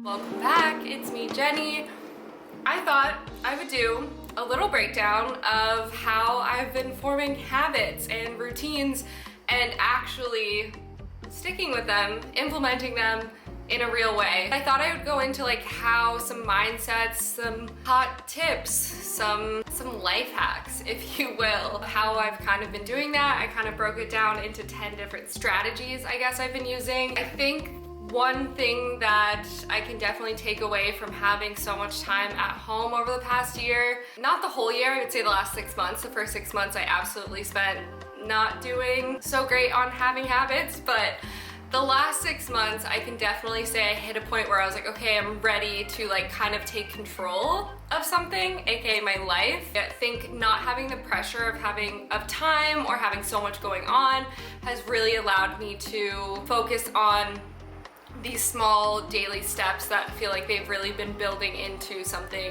Welcome back, it's me, Jenny. I thought I would do a little breakdown of how I've been forming habits and routines and actually sticking with them, implementing them in a real way. I thought I would go into like how some mindsets, some hot tips, some life hacks, if you will, how I've kind of been doing that. I kind of broke it down into 10 different strategies I guess I've been using. I think one thing that I can definitely take away from having so much time at home over the past year, not the whole year, I would say the last 6 months. The first 6 months I absolutely spent not doing so great on having habits, but the last 6 months I can definitely say I hit a point where I was like, okay, I'm ready to like kind of take control of something, aka my life. I think not having the pressure of time or having so much going on has really allowed me to focus on these small daily steps that feel like they've really been building into something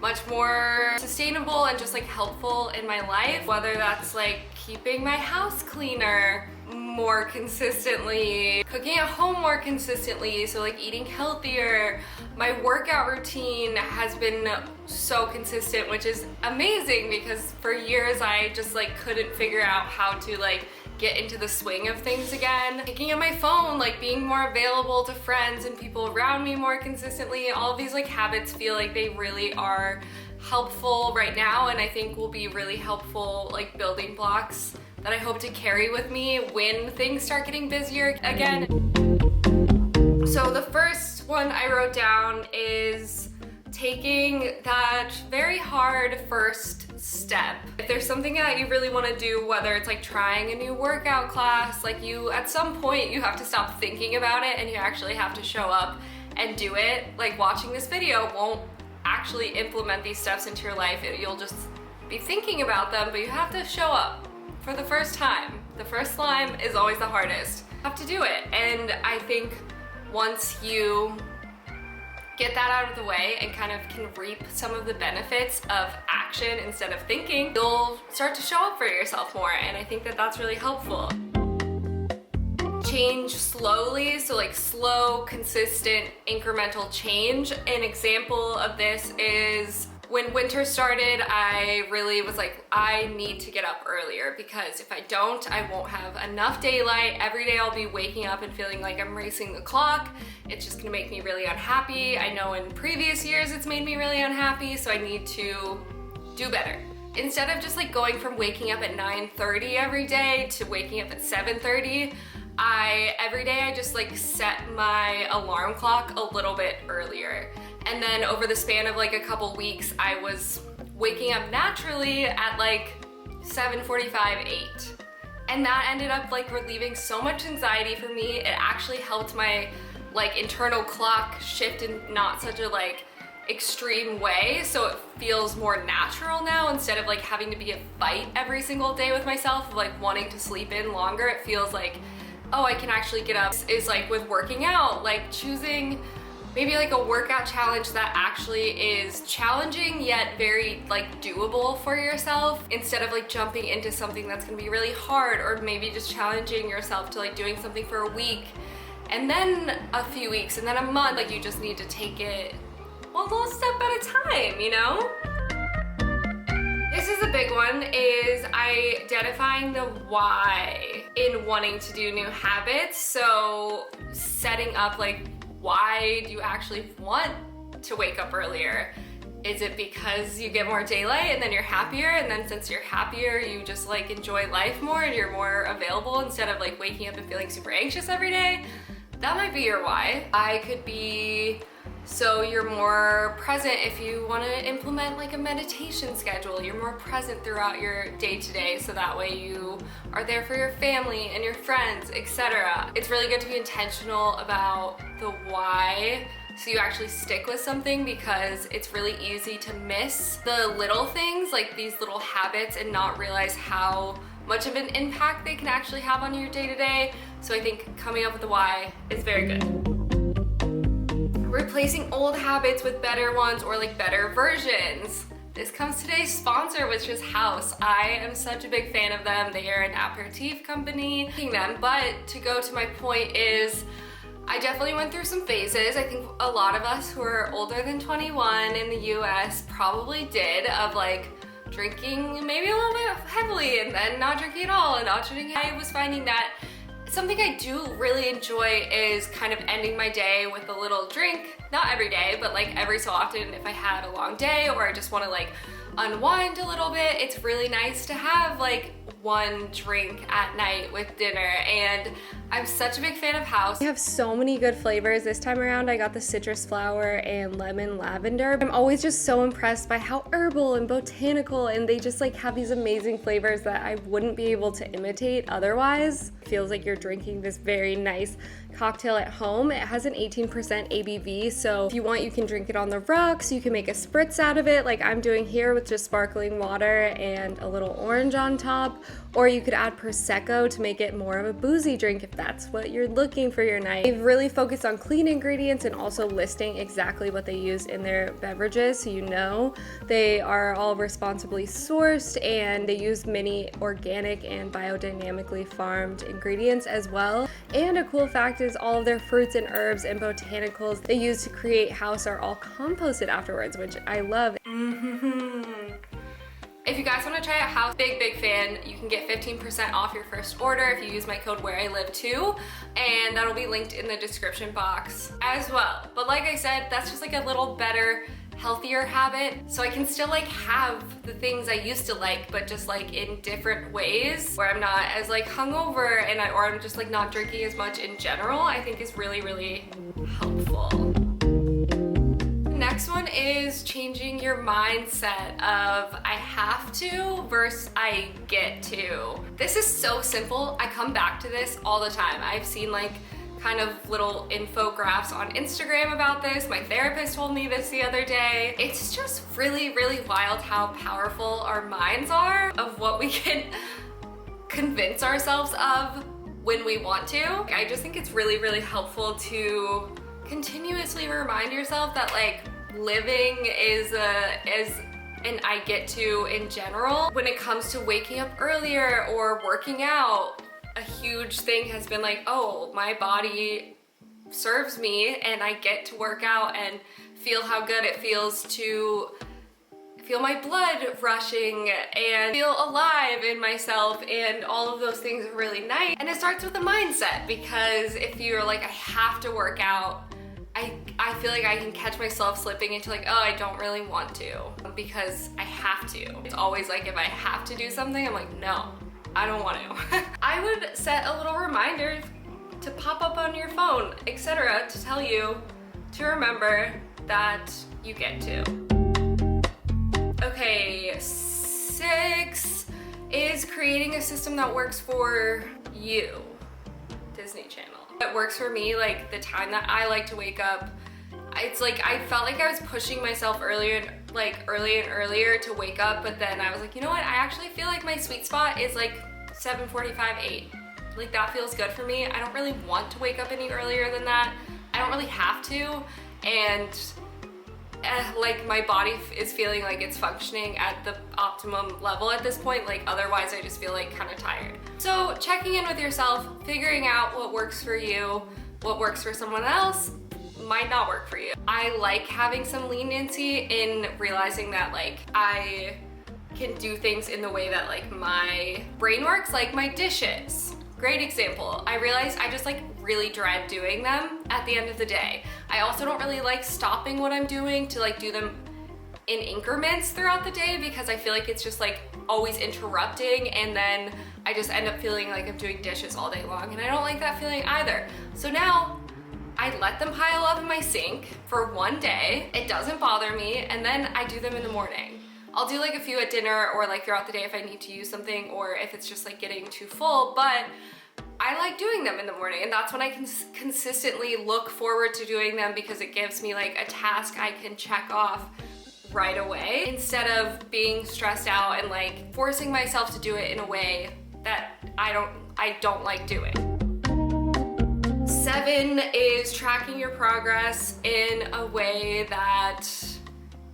much more sustainable and just like helpful in my life. Whether that's like keeping my house cleaner more consistently, cooking at home more consistently, so like eating healthier. My workout routine has been so consistent, which is amazing because for years I just like couldn't figure out how to like get into the swing of things again. Picking up my phone, like being more available to friends and people around me more consistently. All of these like habits feel like they really are helpful right now, and I think will be really helpful like building blocks that I hope to carry with me when things start getting busier again. So the first one I wrote down is taking that very hard first step. If there's something that you really want to do, whether it's like trying a new workout class, like you at some point you have to stop thinking about it and you actually have to show up and do it. Like watching this video won't actually implement these steps into your life. You'll just be thinking about them, but you have to show up for the first time. The first climb is always the hardest. You have to do it. And I think once you get that out of the way and kind of can reap some of the benefits of action instead of thinking, you'll start to show up for yourself more, and I think that that's really helpful. Change slowly, so like slow, consistent, incremental change. An example of this is when winter started, I really was like, I need to get up earlier because if I don't, I won't have enough daylight. Every day I'll be waking up and feeling like I'm racing the clock. It's just gonna make me really unhappy. I know in previous years it's made me really unhappy, so I need to do better. Instead of just like going from waking up at 9:30 every day to waking up at 7:30, every day I just like set my alarm clock a little bit earlier. And then over the span of like a couple weeks, I was waking up naturally at like 7:45, 8. And that ended up like relieving so much anxiety for me. It actually helped my like internal clock shift in not such a like extreme way, so it feels more natural now instead of like having to be a fight every single day with myself of like wanting to sleep in longer. It feels like, oh, I can actually get up. Is like with working out, like choosing maybe like a workout challenge that actually is challenging yet very like doable for yourself, instead of like jumping into something that's gonna be really hard, or maybe just challenging yourself to like doing something for a week and then a few weeks and then a month. Like you just need to take it one little step at a time, you know? This is a big one, is identifying the why in wanting to do new habits. So setting up like, why do you actually want to wake up earlier? Is it because you get more daylight and then you're happier, and then since you're happier you just like enjoy life more and you're more available instead of like waking up and feeling super anxious every day? That might be your why. I could be so you're more present if you want to implement like a meditation schedule. You're more present throughout your day-to-day, so that way you are there for your family and your friends, etc. It's really good to be intentional about the why so you actually stick with something, because it's really easy to miss the little things, like these little habits, and not realize how much of an impact they can actually have on your day-to-day. So I think coming up with the why is very good. Replacing old habits with better ones, or like better versions. This comes today's sponsor, which is House. I am such a big fan of them. They are an aperitif company. But to go to my point is, I definitely went through some phases. I think a lot of us who are older than 21 in the US probably did, of like drinking maybe a little bit heavily and then not drinking at all and not drinking. I was finding that something I do really enjoy is kind of ending my day with a little drink. Not every day, but like every so often if I had a long day or I just want to like unwind a little bit, it's really nice to have like one drink at night with dinner. And I'm such a big fan of house. They have so many good flavors. This time around I got the citrus flower and lemon lavender. I'm always just so impressed by how herbal and botanical, and they just like have these amazing flavors that I wouldn't be able to imitate otherwise. It feels like you're drinking this very nice cocktail at home. It has an 18% ABV, so if you want, you can drink it on the rocks. You can make a spritz out of it like I'm doing here with just sparkling water and a little orange on top, or you could add Prosecco to make it more of a boozy drink if that's what you're looking for your night. They've really focused on clean ingredients and also listing exactly what they use in their beverages, so you know they are all responsibly sourced, and they use many organic and biodynamically farmed ingredients as well. And a cool fact is all of their fruits and herbs and botanicals they use to create house are all composted afterwards, which I love. If you guys want to try out house, big fan, you can get 15% off your first order if you use my code WHEREILIVE2, and that'll be linked in the description box as well. But like I said, that's just like a little better, healthier habit, so I can still like have the things I used to like, but just like in different ways, where I'm not as like hungover and or I'm just like not drinking as much in general. I think is really helpful. Next one is changing your mindset of I have to versus I get to. This is so simple. I come back to this all the time. I've seen like kind of little infographics on Instagram about this. My therapist told me this the other day. It's just really wild how powerful our minds are, of what we can convince ourselves of when we want to. I just think it's really helpful to continuously remind yourself that like living is an I get to in general. When it comes to waking up earlier or working out, a huge thing has been like, oh, my body serves me and I get to work out and feel how good it feels to feel my blood rushing and feel alive in myself, and all of those things are really nice. And it starts with a mindset, because if you're like, I have to work out, I feel like I can catch myself slipping into like, oh, I don't really want to because I have to. It's always like if I have to do something, I'm like, no, I don't want to. I would set a little reminder to pop up on your phone, etc., to tell you to remember that you get to. Okay, 6 is creating a system that works for you. Disney Channel. It works for me, like the time that I like to wake up. It's like I felt like I was pushing myself earlier and earlier to wake up, but then I was like, you know what? I actually feel like my sweet spot is like 7:45, 8. Like that feels good for me. I don't really want to wake up any earlier than that. I don't really have to, and like my body is feeling like it's functioning at the optimum level at this point. Like otherwise I just feel like kind of tired. So checking in with yourself, figuring out what works for you, what works for someone else might not work for you. I like having some leniency in realizing that like I can do things in the way that like my brain works, like my dishes. Great example. I realized I just like really dread doing them at the end of the day. I also don't really like stopping what I'm doing to like do them in increments throughout the day, because I feel like it's just like always interrupting, and then I just end up feeling like I'm doing dishes all day long, and I don't like that feeling either. So now I let them pile up in my sink for one day. It doesn't bother me, and then I do them in the morning. I'll do like a few at dinner or like throughout the day if I need to use something, or if it's just like getting too full, but I like doing them in the morning, and that's when I can consistently look forward to doing them, because it gives me like a task I can check off right away, instead of being stressed out and like forcing myself to do it in a way that I don't like doing. 7 is tracking your progress in a way that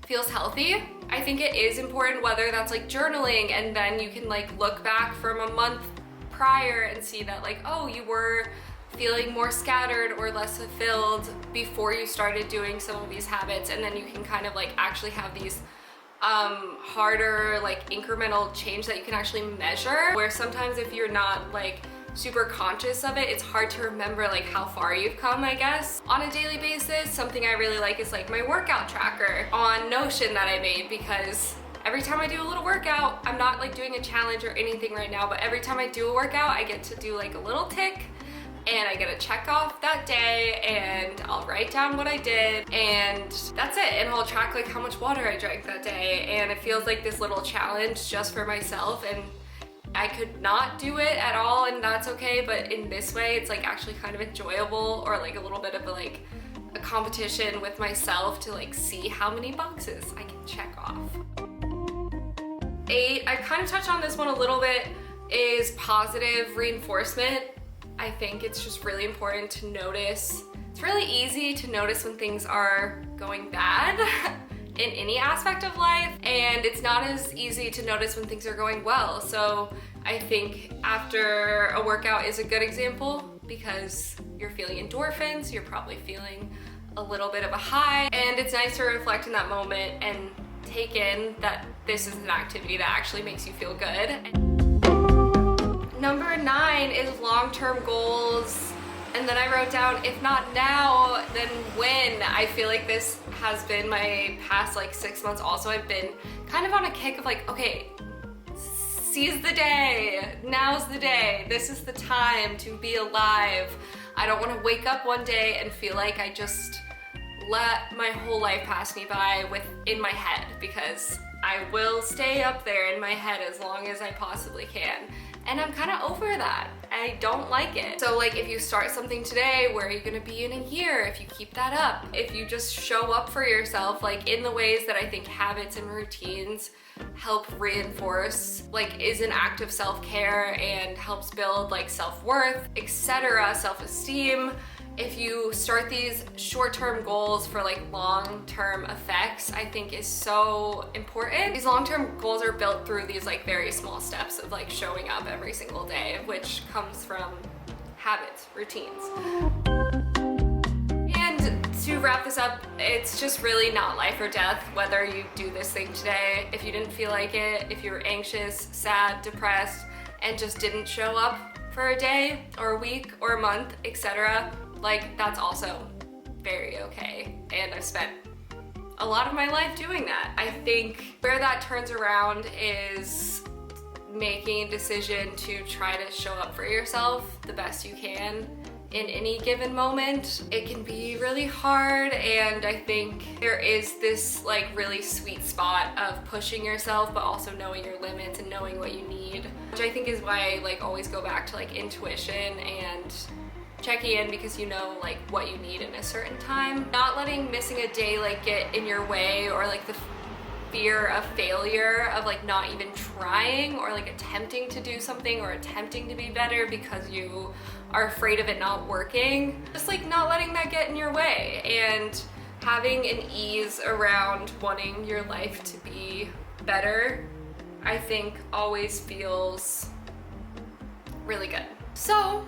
feels healthy. I think it is important, whether that's like journaling, and then you can like look back from a month prior and see that like, oh, you were feeling more scattered or less fulfilled before you started doing some of these habits, and then you can kind of like actually have these harder like incremental change that you can actually measure, where sometimes if you're not like super conscious of it, it's hard to remember like how far you've come, I guess. On a daily basis, something I really like is like my workout tracker on Notion that I made, because every time I do a little workout, I'm not like doing a challenge or anything right now, but every time I do a workout, I get to do like a little tick and I get to check off that day, and I'll write down what I did, and that's it. And I'll track like how much water I drank that day, and it feels like this little challenge just for myself. And I could not do it at all, and that's okay, but in this way it's like actually kind of enjoyable, or like a little bit of a competition with myself to like see how many boxes I can check off. 8, I kind of touched on this one a little bit, is positive reinforcement. I think it's just really important to notice. It's really easy to notice when things are going bad in any aspect of life, and it's not as easy to notice when things are going well. So I think after a workout is a good example, because you're feeling endorphins, you're probably feeling a little bit of a high, and it's nice to reflect in that moment and take in that this is an activity that actually makes you feel good. Number 9 is long-term goals. And then I wrote down, if not now, then when? I feel like this has been my past like 6 months also. I've been kind of on a kick of like, okay, seize the day. Now's the day. This is the time to be alive. I don't want to wake up one day and feel like I just let my whole life pass me by in my head, because I will stay up there in my head as long as I possibly can. And I'm kind of over that. I don't like it. So like if you start something today, where are you gonna be in a year if you keep that up? If you just show up for yourself like in the ways that I think habits and routines help reinforce, like is an act of self-care and helps build like self-worth, etc., self-esteem. If you start these short-term goals for like long-term effects, I think is so important. These long-term goals are built through these like very small steps of like showing up every single day, which comes from habits, routines. And to wrap this up, it's just really not life or death whether you do this thing today. If you didn't feel like it, if you were anxious, sad, depressed, and just didn't show up for a day or a week or a month, etc., like that's also very okay. And I've spent a lot of my life doing that. I think where that turns around is making a decision to try to show up for yourself the best you can in any given moment. It can be really hard, and I think there is this like really sweet spot of pushing yourself but also knowing your limits and knowing what you need, which I think is why I like always go back to like intuition and checking in, because you know like what you need in a certain time. Not letting missing a day like get in your way, or like the fear of failure of like not even trying or like attempting to do something or attempting to be better because you are afraid of it not working. Just like not letting that get in your way, and having an ease around wanting your life to be better, I think always feels really good. So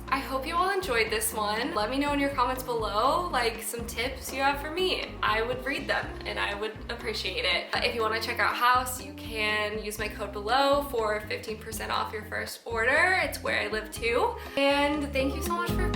I hope you all enjoyed this one. Let me know in your comments below like some tips you have for me. I would read them and I would appreciate it. If you want to check out House, you can use my code below for 15% off your first order. It's where I live too. And thank you so much for